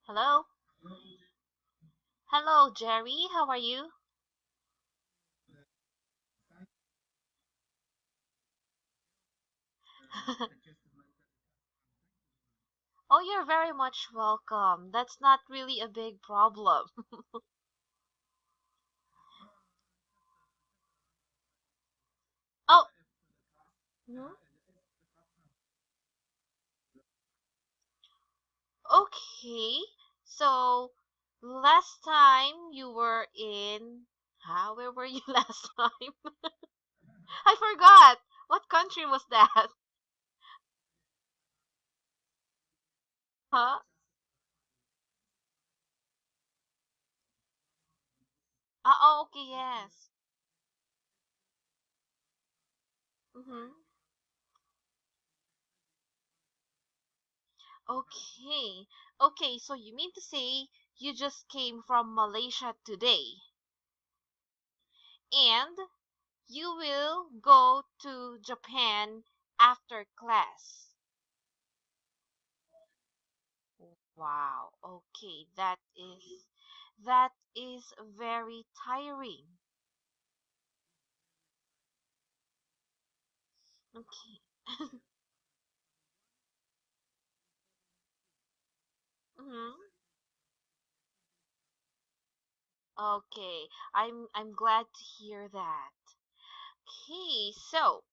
Hello? Hello, Jerry. How are you? Oh, you're very much welcome. That's not really a big problem. Oh, mhm. Okay. So, last time you were in. Where were you last time? I forgot. What country was that? Huh? Oh, okay, yes. Mm-hmm. Okay. Okay, so you mean to say you just came from Malaysia today? And you will go to Japan after class. Wow. Okay, that is very tiring. Okay. hmm Okay. I'm glad to hear that. Okay, so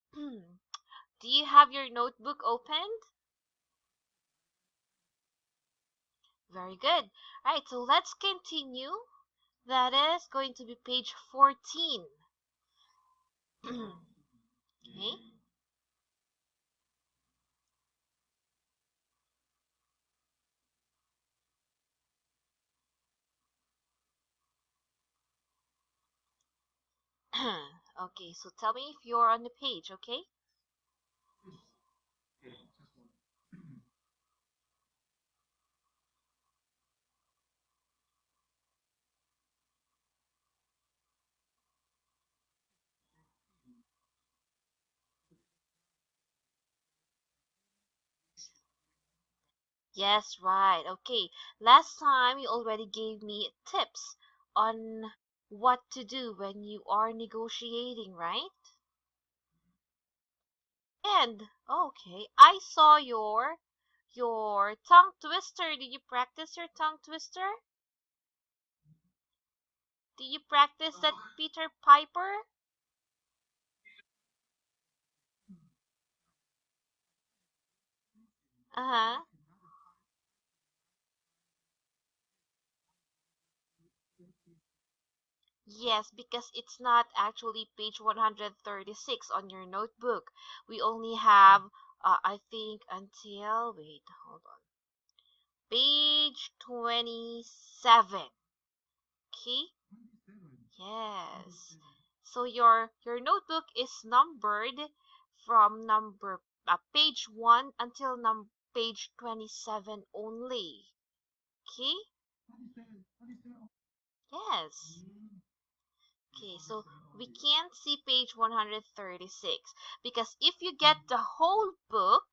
do you have your notebook opened? Very good. Right, so let's continue. That is going to be page 14. Okay. Okay, so tell me if you're on the page, okay? Yes, right. Okay. Last time you already gave me tips on what to do when you are negotiating, right? And okay, I saw your tongue twister. Did you practice your tongue twister? Did you practice that Peter Piper? Uh-huh. Yes, because it's not actually page 136 on your notebook. We only have, I think, until, wait, hold on, page 27. Okay? Yes. So your notebook is numbered from page 1 until page 27 only. Okay? Yes. Okay, so we can't see page 136 because if you get the whole book,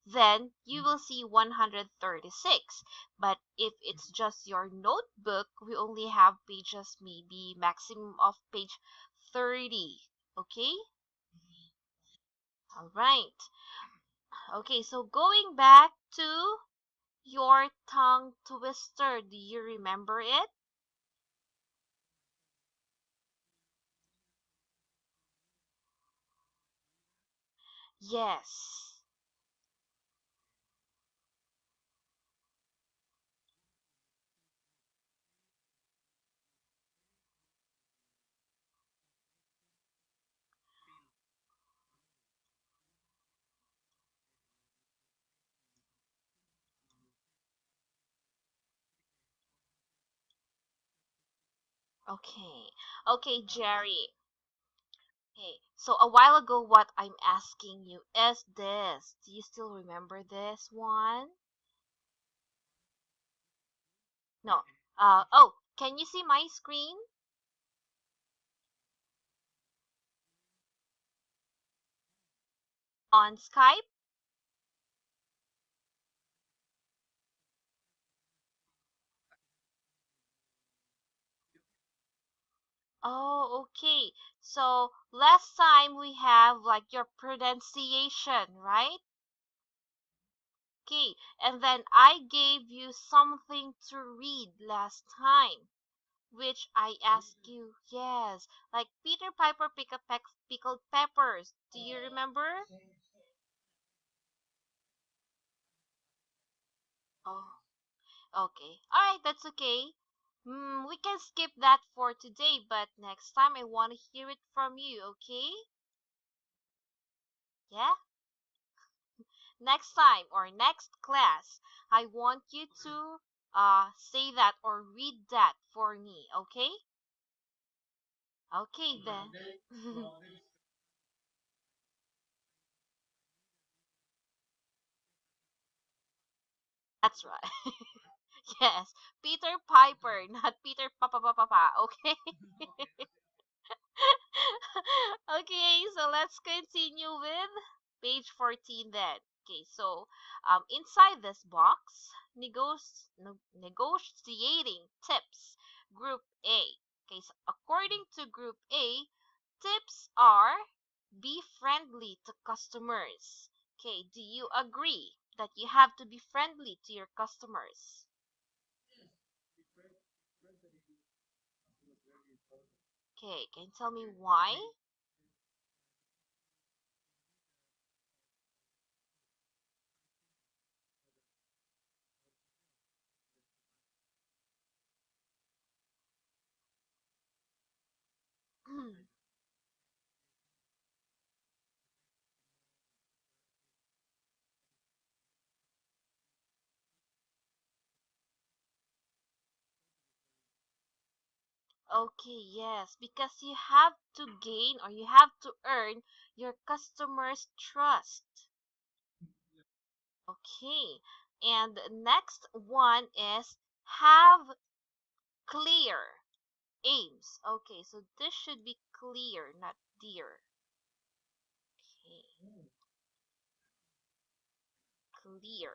then you will see 136. But if it's just your notebook, we only have pages, maybe maximum of page 30. Okay? All right. Okay, so going back to your tongue twister, do you remember it? Yes. Okay. Okay, Jerry. Okay, so a while ago, what I'm asking you is this. Do you still remember this one? No. Oh, can you see my screen on Skype? Oh, okay. So last time we have like your pronunciation, right? Okay. And then I gave you something to read last time, which I asked you, yes, like Peter Piper pickled peppers. Do you remember? Oh, okay. All right, that's okay. We can skip that for today, but next time I want to hear it from you, okay? Yeah? Next time or next class, I want you to say that or read that for me, okay? Okay then. That's right. Yes, Peter Piper, not Peter Papa Papa Papa, okay? Okay, so let's continue with page 14 then. Okay, so inside this box, negotiating tips, group A. Okay, so according to group A, tips are be friendly to customers. Okay, do you agree that you have to be friendly to your customers? Okay, can you tell me why? Okay, yes, because you have to gain or you have to earn your customers' trust. Okay, and the next one is have clear aims. Okay, so this should be clear, not dear. Okay, clear.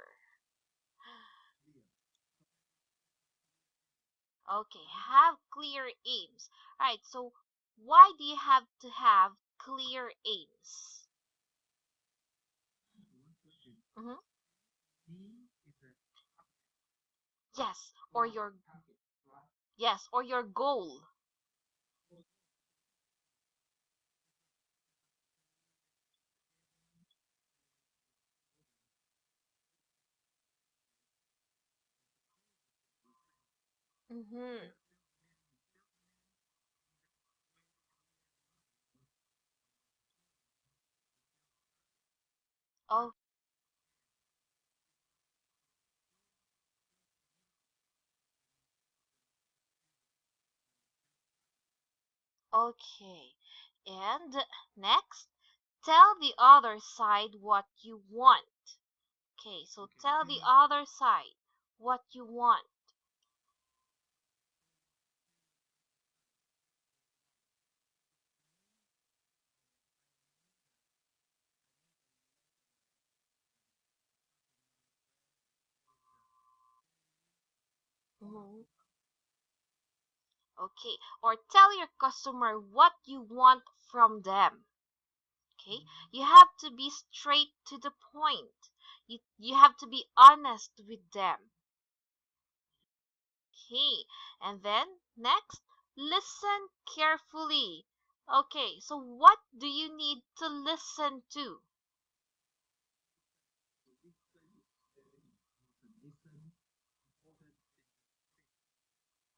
Okay, have clear aims. Alright, so why do you have to have clear aims? Hmm. Yes, or your yes, or your goal. Mm-hmm. Oh, okay. And next, tell the other side what you want. Okay, so tell the other side what you want. Mhm. Okay, or tell your customer what you want from them. Okay, you have to be straight to the point. You have to be honest with them. Okay, and then next, listen carefully. Okay, so what do you need to listen to?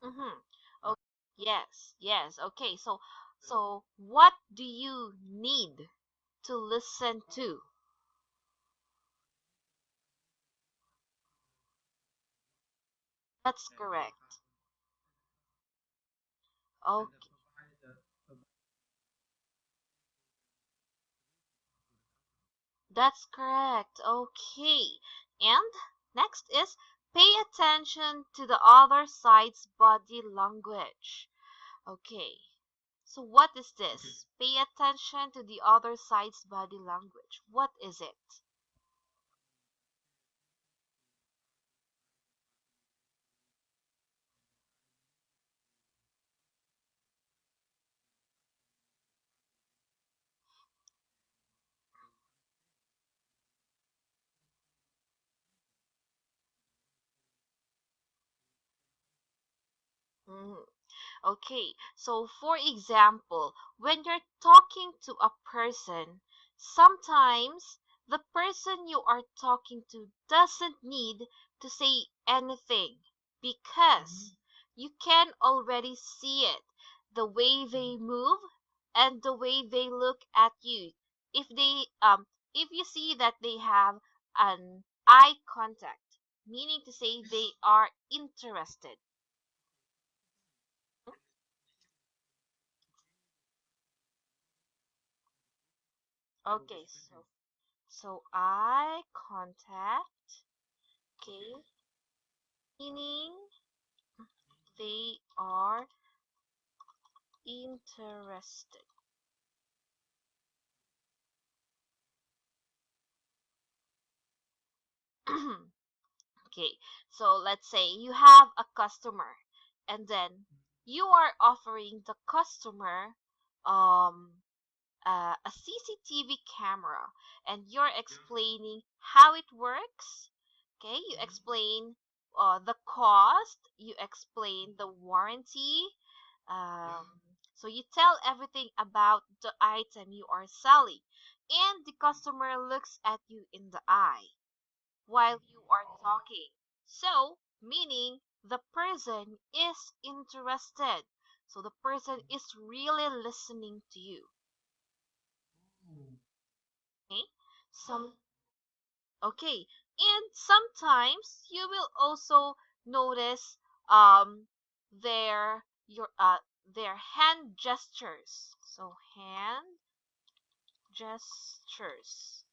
Mm-hmm. Oh, yes, yes. Okay, so what do you need to listen to? That's correct. Okay, that's correct. Okay, and next is pay attention to the other side's body language. Okay, so what is this? Pay attention to the other side's body language. What is it? Mhm. Okay, so for example, when you're talking to a person, sometimes the person you are talking to doesn't need to say anything because you can already see it, the way they move and the way they look at you. If if you see that they have an eye contact, meaning to say they are interested. Okay, so eye contact, okay, meaning they are interested. Okay, so let's say you have a customer and then you are offering the customer um a CCTV camera and you're explaining how it works. Okay, you explain the cost, you explain the warranty. So you tell everything about the item you are selling, and the customer looks at you in the eye while you are talking. So, meaning the person is interested. So the person is really listening to you. Okay? Some okay. And sometimes you will also notice their their hand gestures. So hand gestures.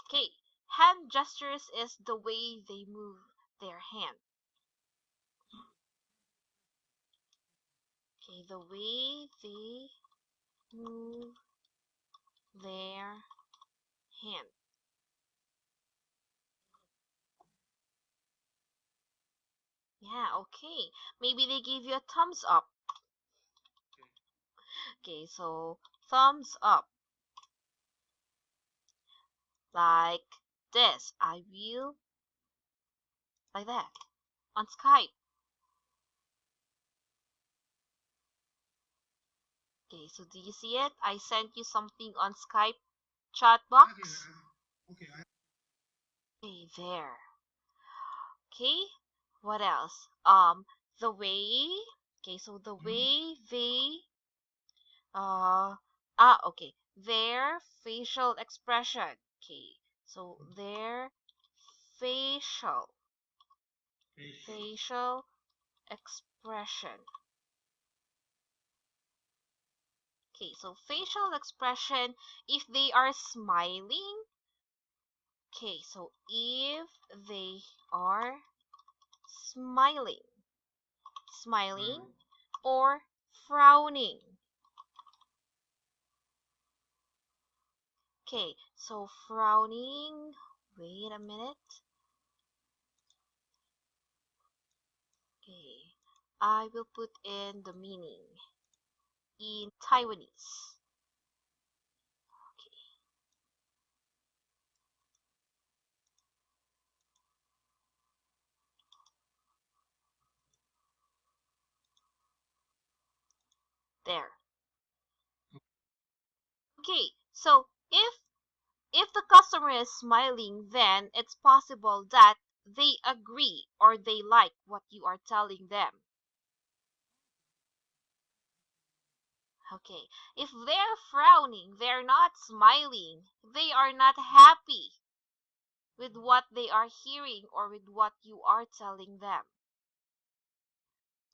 Okay. Hand gestures is the way they move their hand. Okay, the way they move their hand. Yeah, okay. Maybe they give you a thumbs up. Okay, so thumbs up. Like this. I will, like that, on Skype. Okay, so do you see it? I sent you something on Skype chat box. Okay, there. Okay, what else? The way. Okay, so the way they okay, their facial expression. Okay, so their facial facial expression. Okay, so facial expression, if they are smiling. Okay, so if they are smiling, smiling or frowning. Okay, so frowning, wait a minute. Okay, I will put in the meaning in Taiwanese. Okay, there. Okay, so if the customer is smiling, then it's possible that they agree or they like what you are telling them. Okay, if they're frowning, they're not smiling, they are not happy with what they are hearing or with what you are telling them.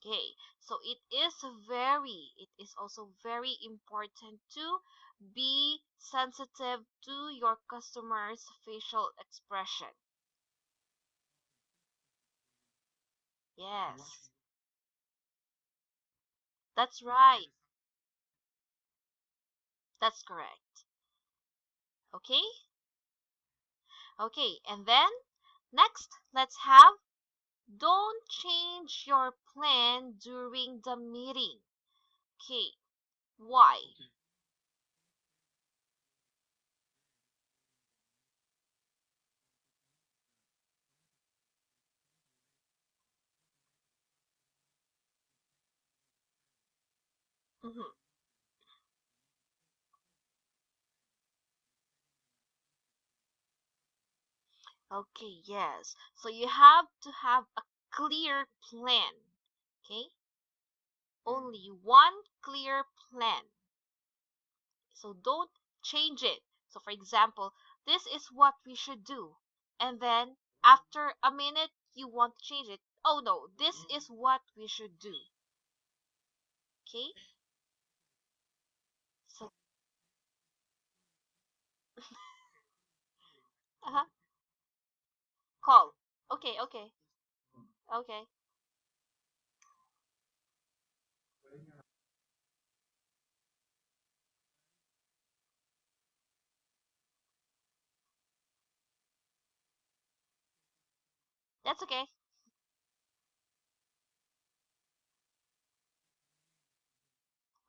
Okay, so it is also very important to be sensitive to your customer's facial expression. Yes, that's right. That's correct. Okay? Okay, and then next, let's have don't change your plan during the meeting. Okay, why? Mhm. Okay, yes. So you have to have a clear plan. Okay? Only one clear plan. So don't change it. So for example, this is what we should do. And then after a minute, you want to change it. Oh no, this is what we should do. Okay? So, uh-huh. Call. Okay, okay, okay. That's okay.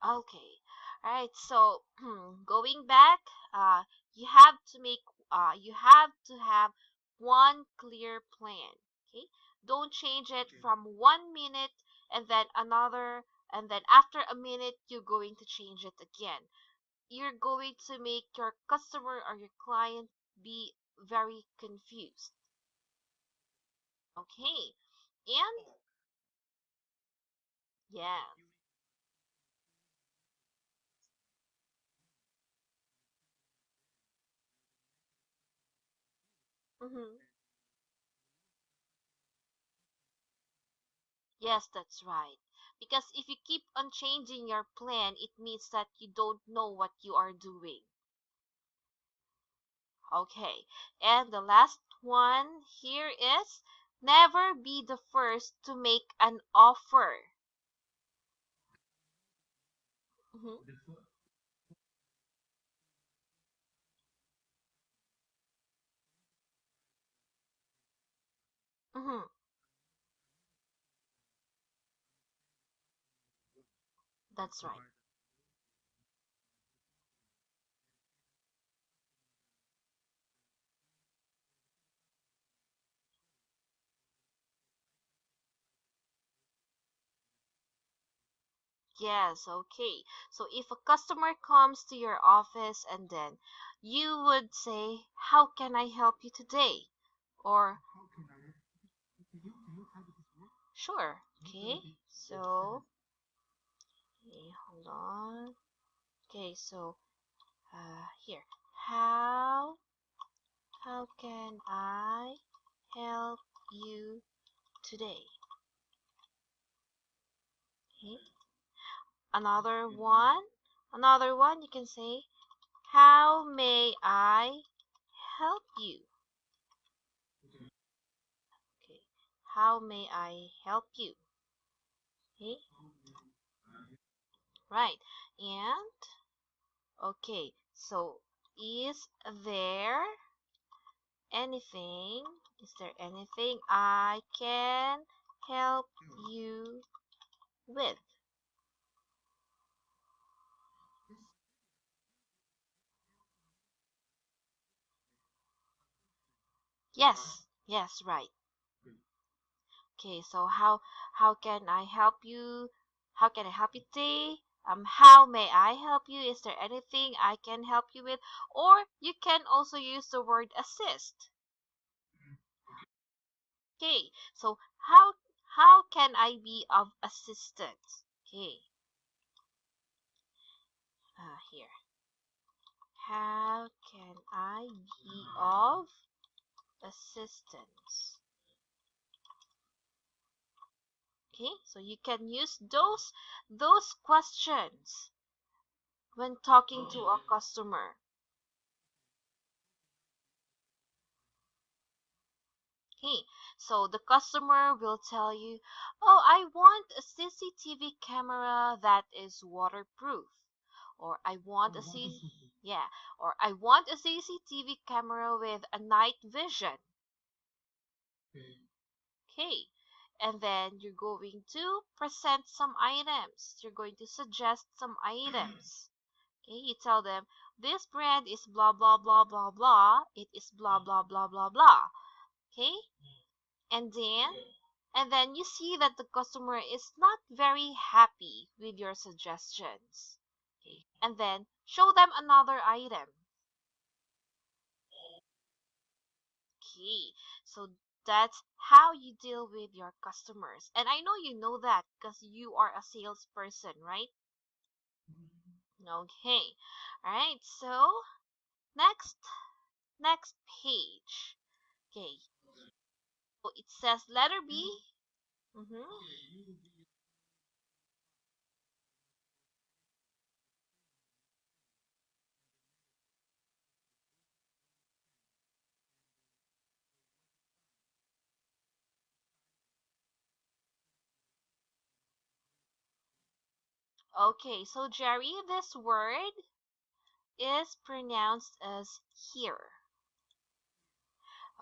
Okay. All right. So going back, uh, you have to have one clear plan. Okay. Don't change it from 1 minute and then another, and then after a minute you're going to change it again. You're going to make your customer or your client be very confused. Okay. And yeah. Mm-hmm. Yes, that's right. Because if you keep on changing your plan, it means that you don't know what you are doing. Okay. And the last one here is never be the first to make an offer. Mm-hmm. Mm-hmm. That's right. Yes, okay. So if a customer comes to your office and then you would say, how can I help you today? Or, sure. Okay. So, okay, hold on. Okay, so here. How how can I help you today? Okay. Another one you can say, how may I help you? Okay. How may I help you? Okay. Right. And okay. So is there anything is there anything I can help you with? Yes, yes, right. Okay, so how can I help you? How can I help you today? How may I help you? Is there anything I can help you with? Or you can also use the word assist. Okay, so how can I be of assistance? Okay, here. How can I be of assistance? Okay, so you can use those questions when talking to a customer. Okay, so the customer will tell you, "Oh, I want a CCTV camera that is waterproof." Or I want a yeah, or I want a CCTV camera with a night vision. Okay. And then you're going to present some items. You're going to suggest some items. Okay, you tell them this brand is blah blah blah blah blah. It is blah blah blah blah blah. Okay? And then and then you see that the customer is not very happy with your suggestions. Okay. And then show them another item. Okay, so that's how you deal with your customers. And I know you know that because you are a salesperson, right? Okay. All right. So next page. Okay. So it says letter B. Mm-hmm. Okay, so Jerry, this word is pronounced as here.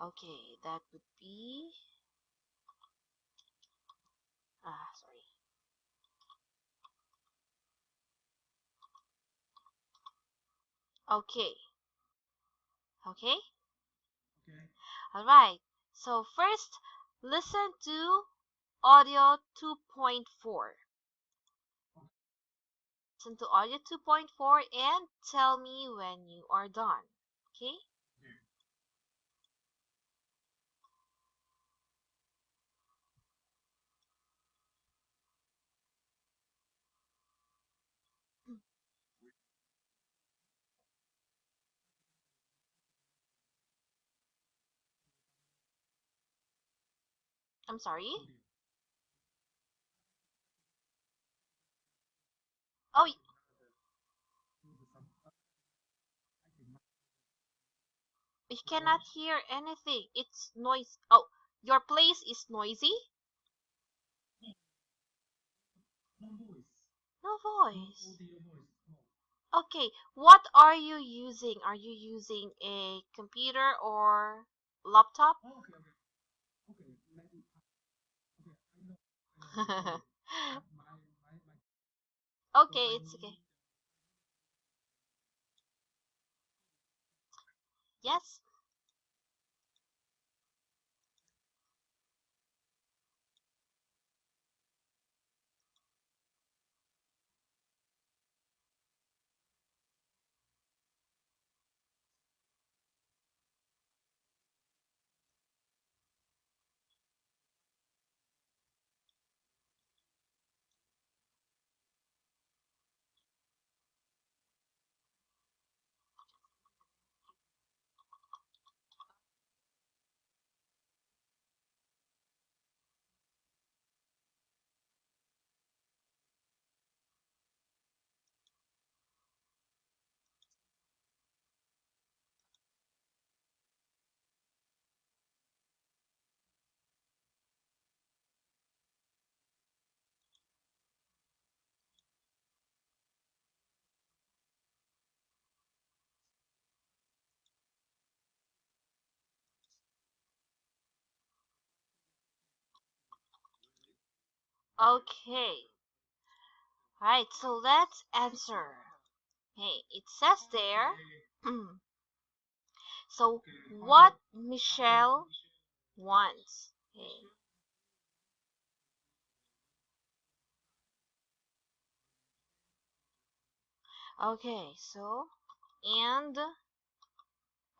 Okay, that would be sorry. Okay. Okay? All right. So first, listen to audio 2.4. Listen to audio 2.4 and tell me when you are done. Okay? I'm sorry. Oh, you cannot hear anything. It's noise. Oh, your place is noisy? No voice. Okay, what are you using? Are you using a computer or laptop? Okay, it's okay. Yes. Okay. Alright, so let's answer. Hey, it says there. So, what Michelle wants. Okay. Okay, so, end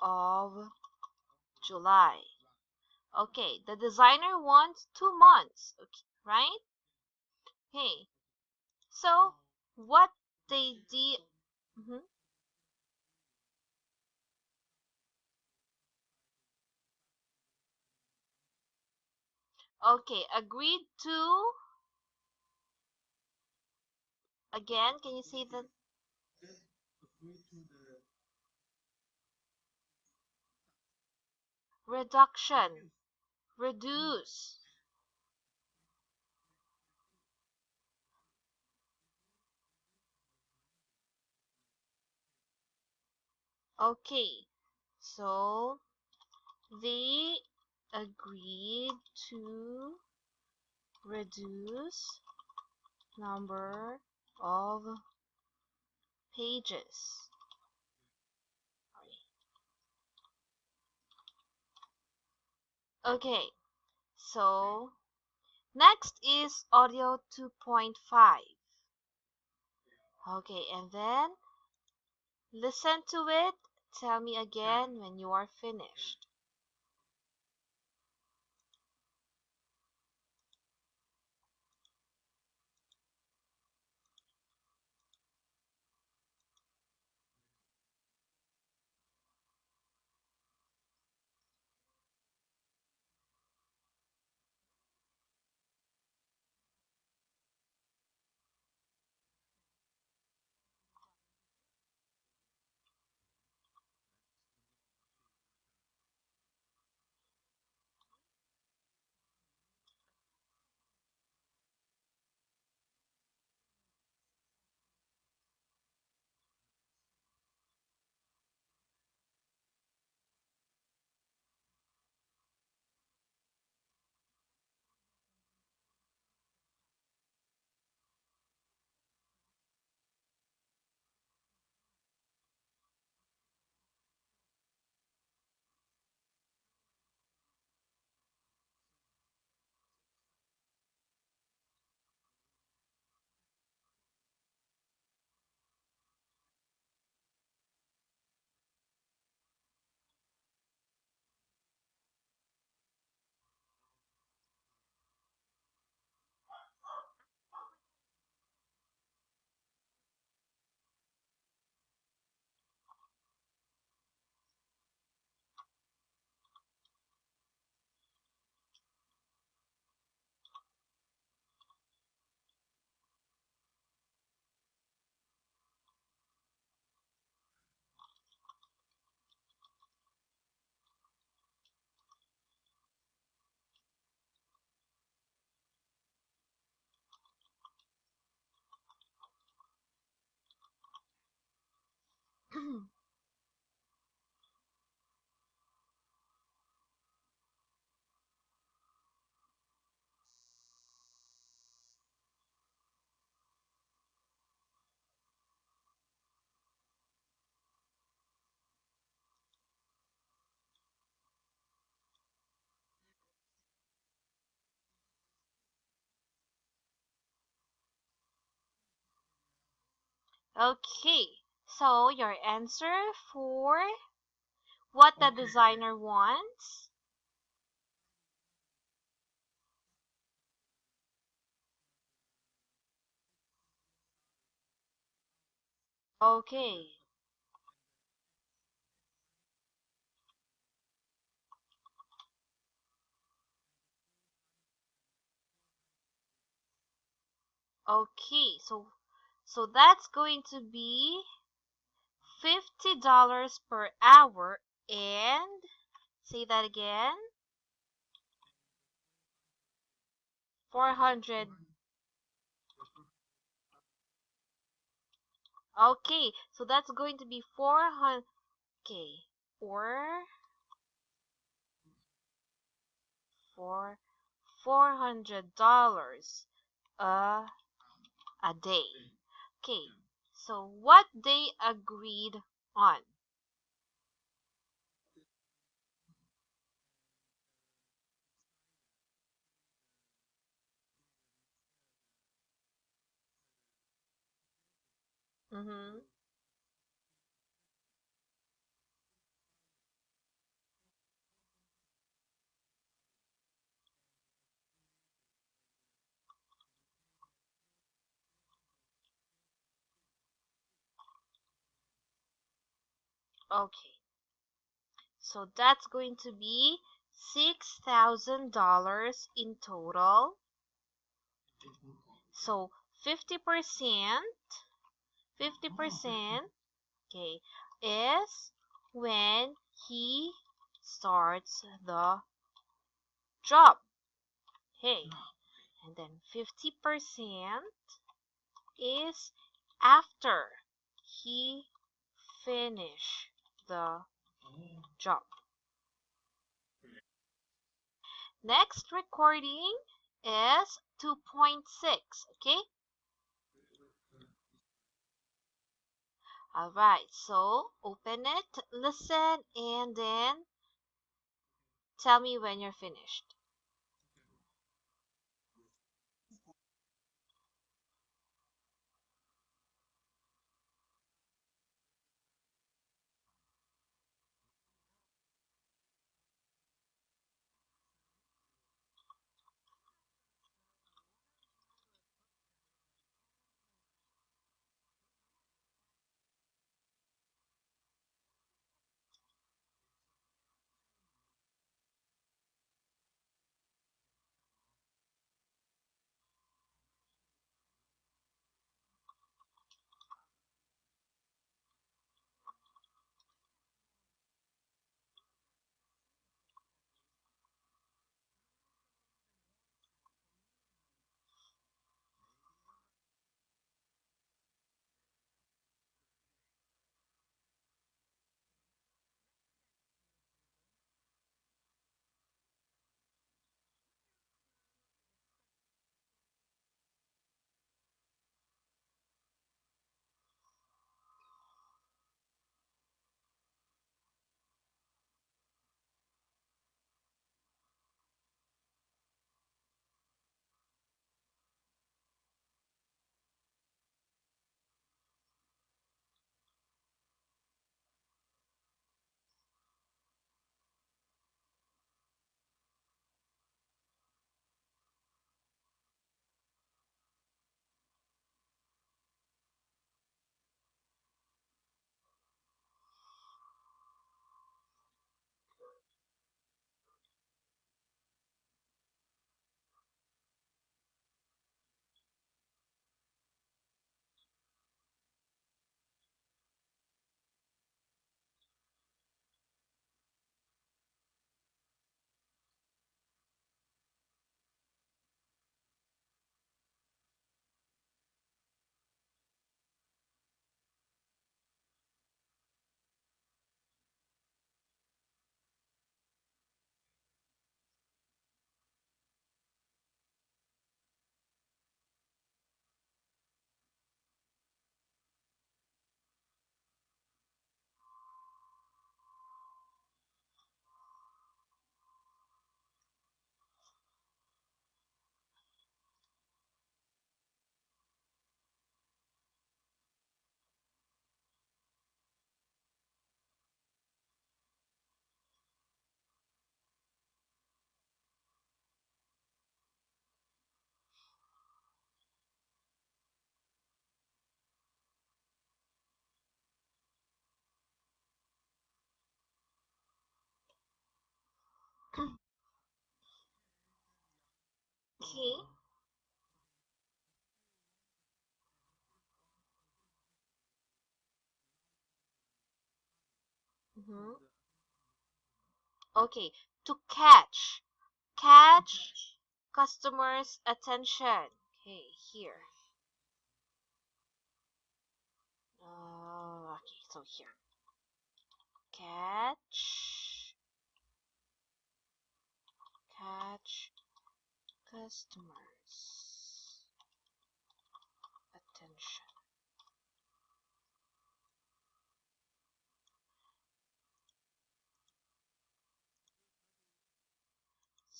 of July. Okay, the designer wants 2 months. Okay, right? Okay, so what they did. Mhm. Okay, agreed to. Again, can you say the reduction? Reduce. Okay, so they agreed to reduce number of pages. Okay, so Next is audio 2.5. Okay, and then listen to it. Tell me again when you are finished. Okay, so your answer for what the designer wants. Okay, okay, so that's going to be $50 per hour and say that again, 400. Okay, so that's going to be 400. Okay, or for $400 a a day. Okay, so what they agreed on. Mm-hmm. Okay, so that's going to be $6,000 in total. So 50%, 50%, okay, is when he starts the job. Okay, and then 50% is after he finish the job. Next recording is 2.6, okay? Alright, so open it, listen, and then tell me when you're finished. Okay. Mm-hmm. Okay. To catch customers' attention. Okay, here. Okay, so here. Catch customers' attention.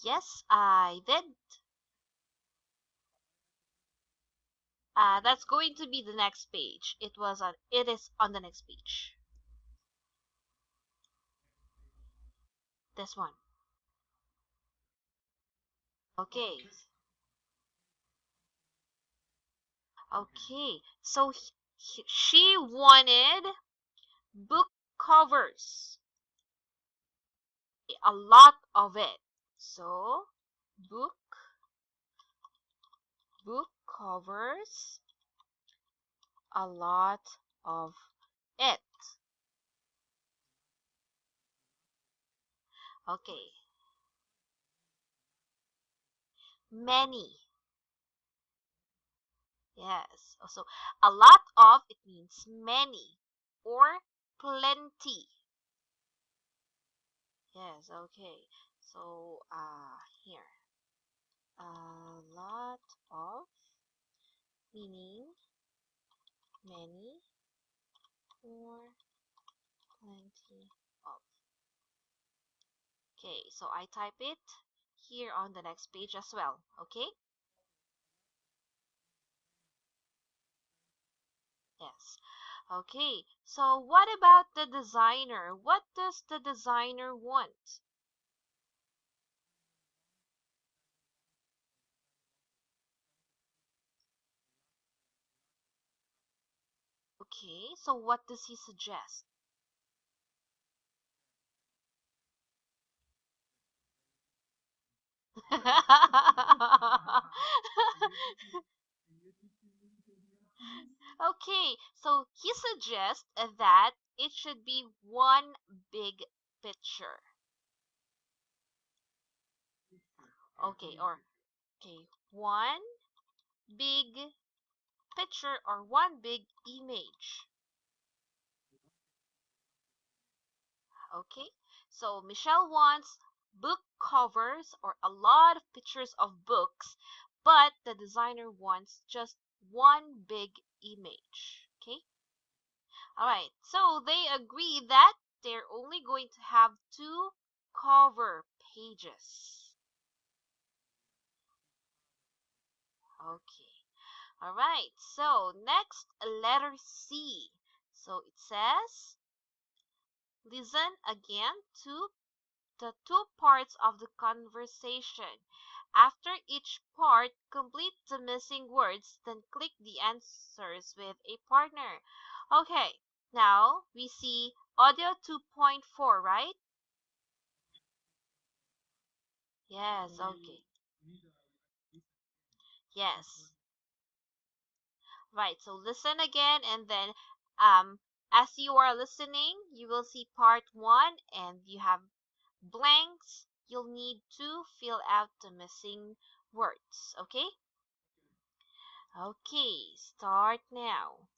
Yes, I did. That's going to be the next page. It is on the next page. This one. Okay. Okay. So she wanted book covers. A lot of it. So book covers, a lot of it. Okay. Many. Yes. So a lot of, it means many or plenty. Yes, okay. So here. A lot of, meaning many or plenty of. Okay, so I type it here on the next page as well. Okay? Yes. Okay, so what about the designer? What does the designer want? Okay, so what does he suggest? Okay, so he suggests that it should be one big picture. Okay, or okay, one big picture or one big image. Okay, so Michelle wants book covers or a lot of pictures of books, but the designer wants just one big image. Okay, all right, so they agree that they're only going to have two cover pages. Okay, all right, so next, letter C. So it says, listen again to the two parts of the conversation. After each part, complete the missing words, then click the answers with a partner. Okay, now we see audio 2.4, right? Yes, okay. Yes. Right, so listen again and then as you are listening, you will see part 1 and you have blanks. You'll need to fill out the missing words, okay? Okay, start now.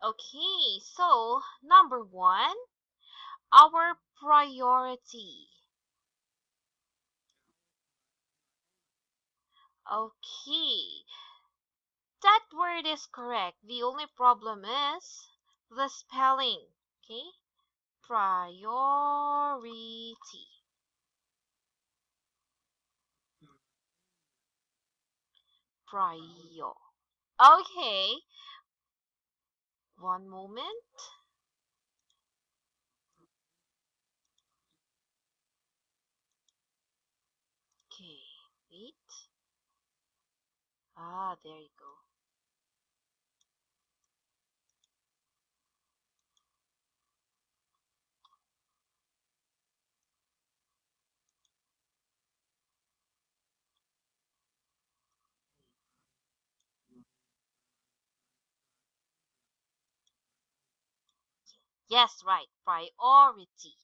Okay, so number 1, our priority. Okay, that word is correct. The only problem is the spelling. Okay, priority. Prio. Okay, one moment. Okay, wait. Ah, there you go. Yes, right. Priority.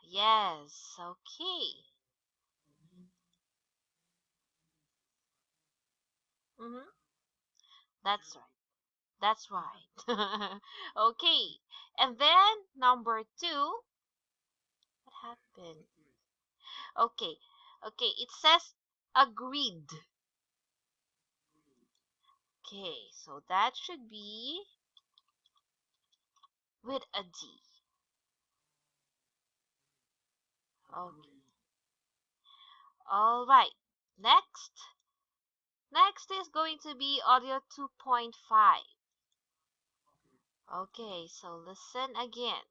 Yes, okay. Mm-hmm. That's right. That's right. Okay. And then number 2, what happened? Okay. Okay, it says agreed. Okay, so that should be with a D. Okay. All right. Next. Next is going to be audio 2.5. Okay, so listen again.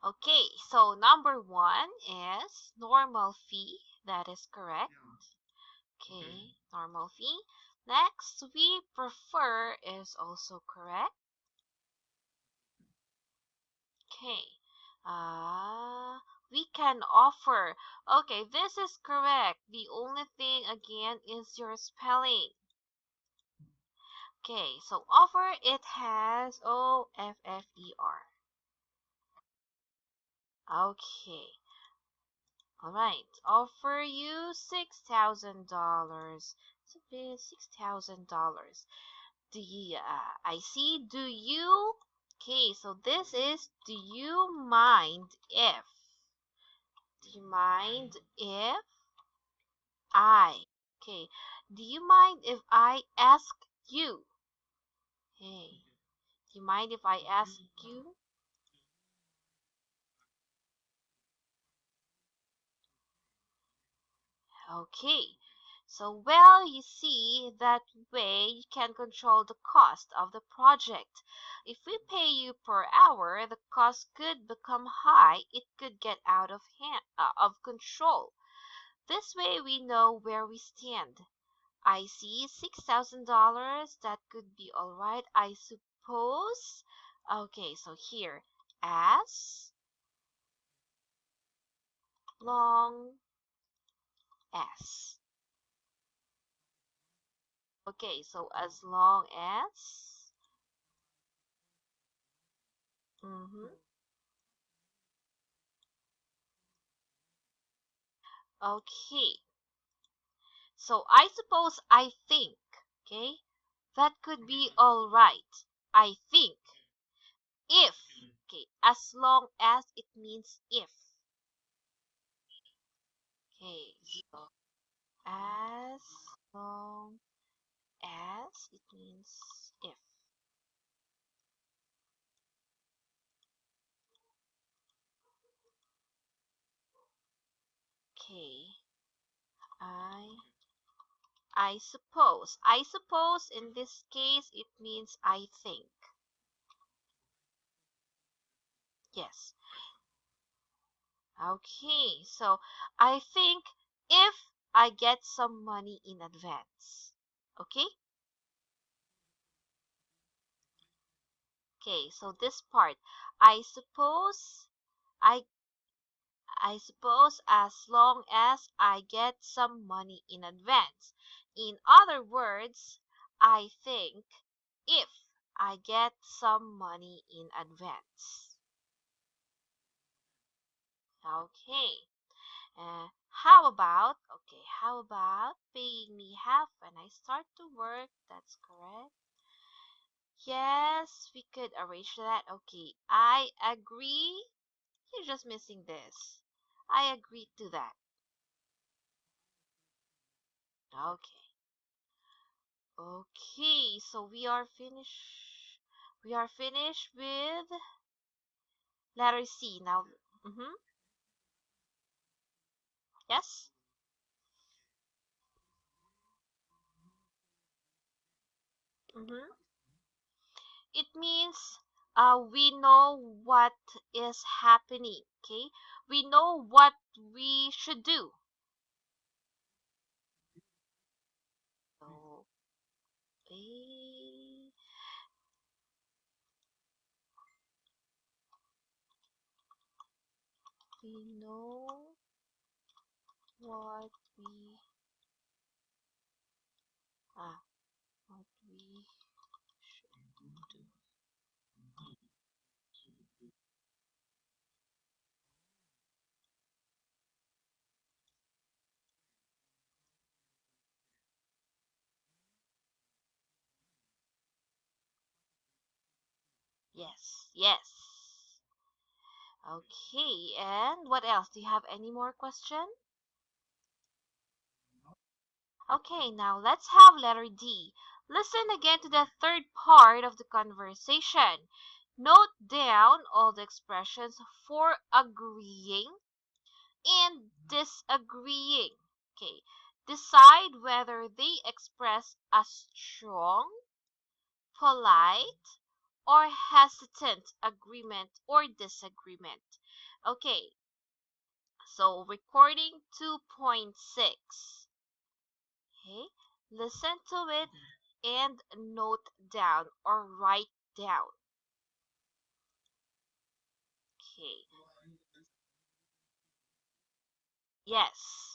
Okay, so number 1 is normal fee. That is correct. Okay, normal fee. Next, we prefer is also correct. Okay. We can offer. Okay, this is correct. The only thing again is your spelling. Okay, so offer, it has OFFER. Okay. All right. Offer you $6,000. $6,000. Do you, I see. Do you? Okay, so this is, do you mind if? Do you mind if okay, do you mind if I ask you? Hey, do you mind if I ask you? Okay, so well, you see, that way you can control the cost of the project. If we pay you per hour, the cost could become high. It could get out of of control. This way we know where we stand. I see $6,000. That could be all right, I suppose. Okay, so here, as long as. Okay, so as long as. Mm-hmm. Okay, so I suppose I think. Okay, that could be all right. I think. If. Okay, as long as, it means if. Okay, so as long as, it means if. Okay, I suppose. I suppose in this case it means I think. Yes. Okay, so I think if I get some money in advance. Okay? Okay, so this part. I suppose I as long as I get some money in advance. In other words, I think if I get some money in advance. Okay. How about paying me half when I start to work? That's correct. Yes, we could arrange that. Okay, I agree. You're just missing this. I agree to that. Okay. Okay, so we are finished. We are finished with letter C. Now, mm-hmm. Yes? Mm-hmm. It means we know what is happening. Okay, we know what we should do. So, eh, we know what we ah what we should do. Yes, yes. Okay, and what else? Do you have any more question? Okay, now let's have letter D. Listen again to the third part of the conversation. Note down all the expressions for agreeing and disagreeing. Okay, decide whether they express a strong, polite, or hesitant agreement or disagreement. Okay, so recording 2.6. Okay, listen to it and note down or write down. Okay, yes.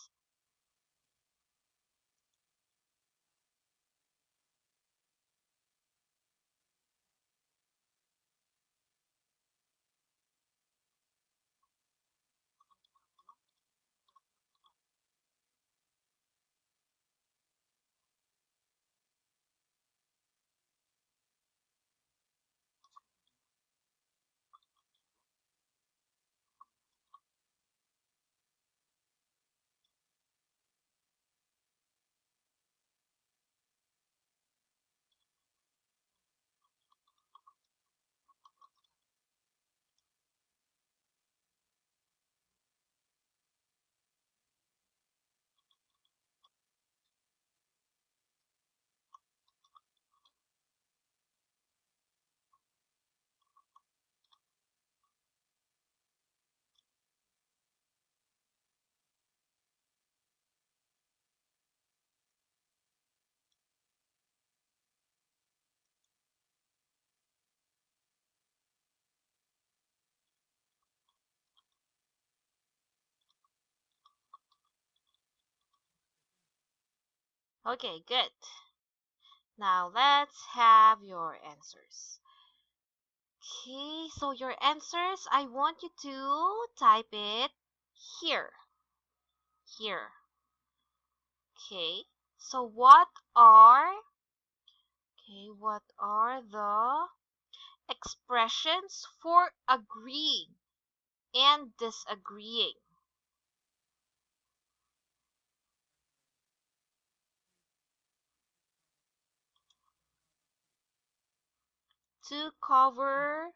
Okay, good. Now let's have your answers. Okay, so your answers, I want you to type it here. Here. Okay. So what are the expressions for agreeing and disagreeing? To cover.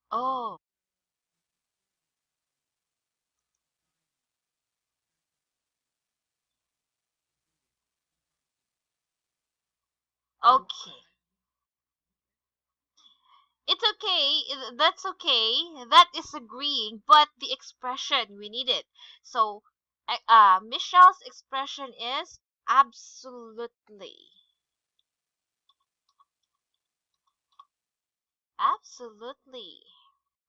Oh, okay. It's okay. That's okay. That is agreeing, but the expression we need it. So, Michelle's expression is absolutely. Absolutely.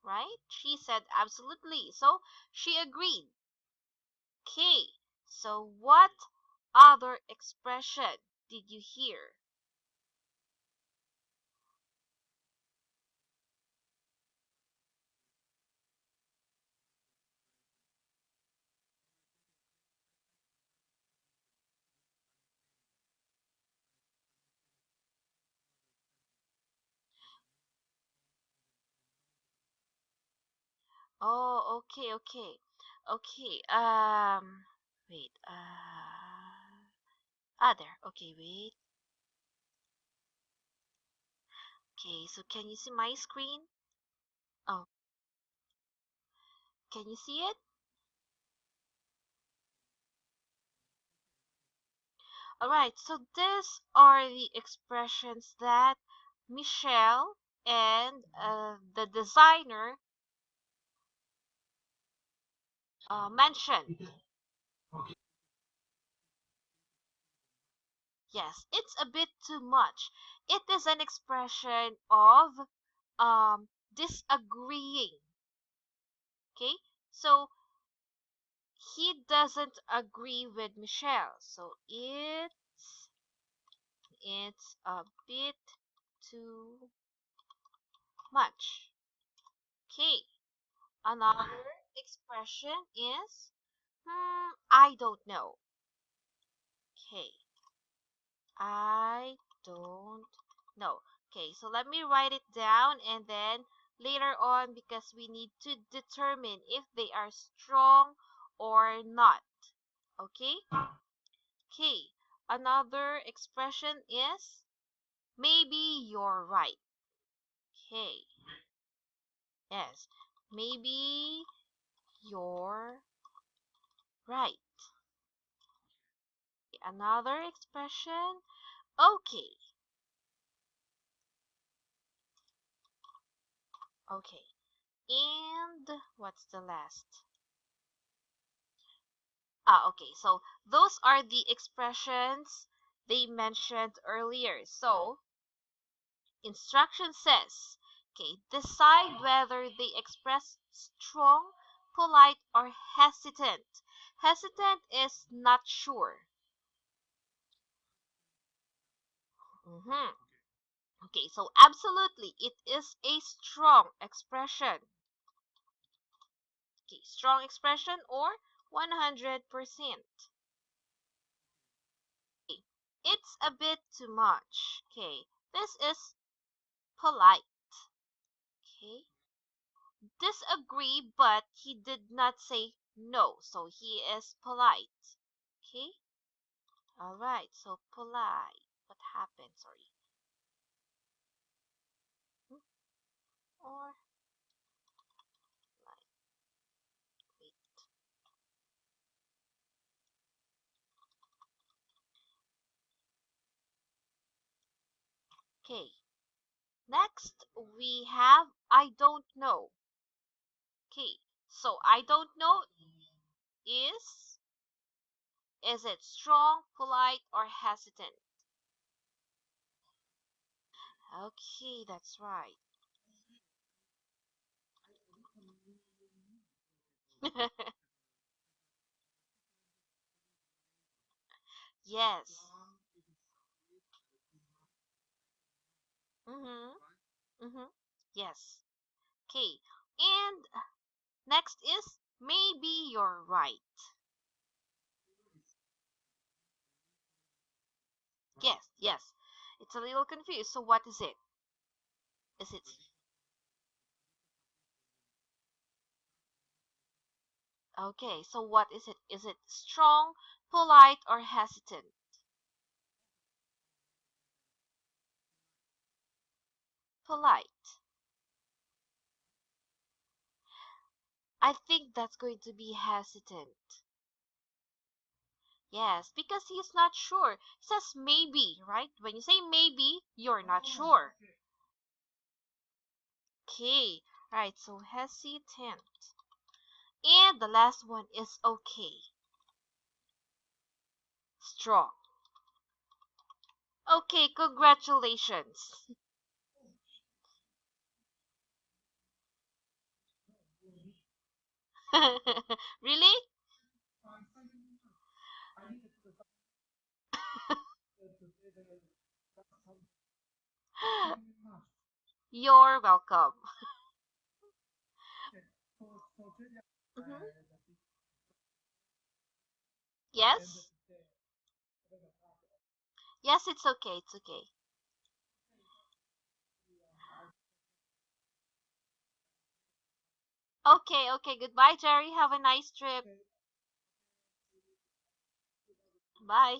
Right? She said absolutely. So, she agreed. Okay. So, what other expression did you hear? Oh, okay, okay. Okay. Wait. There. Okay, wait. Okay, so can you see my screen? Oh, can you see it? Alright, so these are the expressions that Michelle and the designer mentioned. Yes, it's a bit too much. It is an expression of disagreeing. Okay, so he doesn't agree with Michelle, so it's a bit too much. Okay, another expression is I don't know. Okay, I don't know. Okay, so let me write it down and then later on because we need to determine if they are strong or not. Okay? Okay, another expression is maybe you're right. Okay, yes, maybe you're right. Another expression, okay. Okay. And what's the last? Okay. So those are the expressions they mentioned earlier. So instruction says, okay, decide whether they express strong, polite, or hesitant. Hesitant is not sure. Mhm. Okay, so absolutely, it is a strong expression. Okay, strong expression or 100%. Okay, it's a bit too much. Okay, this is polite. Okay, disagree, but he did not say no, so he is polite. Okay, all right, so polite. What happened? Sorry. Hmm? Or like, wait. Okay, next we have I don't know. Okay, so I don't know is it strong, polite, or hesitant? Okay, that's right. Yes. Mhm. Mhm. Yes. Okay. And next is maybe you're right. Yes. Yes. It's a little confused. So what is it? Is it okay? So what is it? Is it strong, polite, or hesitant? Polite. I think that's going to be hesitant. Yes, because he's not sure. He says maybe, right? When you say maybe, you're not sure. Okay, right, so hesitant. And the last one is okay. Strong. Okay, congratulations. Really? You're welcome. Mhm. Yes? Yes, it's okay. It's okay. Okay, okay. Goodbye, Jerry. Have a nice trip. Bye.